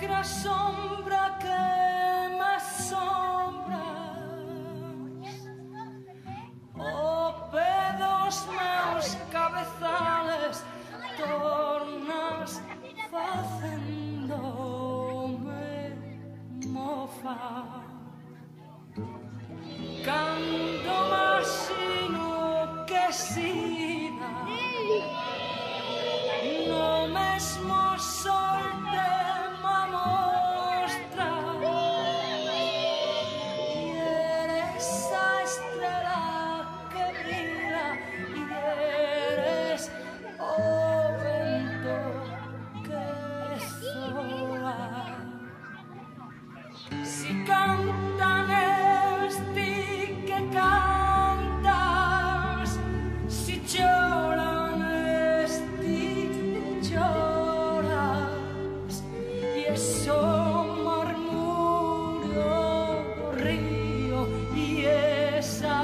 negra sombra que m'assombres, oh, pedos meus cabezales, tornas facendome mofar. Canto maxino que sida no mesmo sol te ma mostra, y eres a estrela que brilla, y eres o vento que soa. Si cantan esti que cantas, si lloran esti lloras, y eso murmurio do río, y esa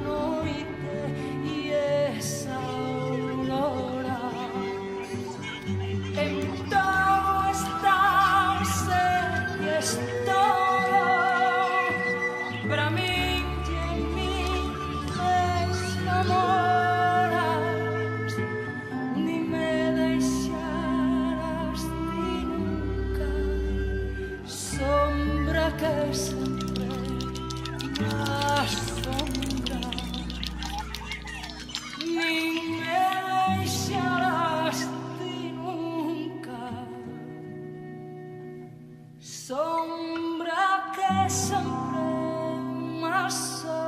noite, y esa aurora. En todo estás y es todo, para mí y en mí desamoras, ni me deixarás ni nunca, sombra que sempre m'assombra, ni me deixarás ni nunca, sombra que sempre m'assombra.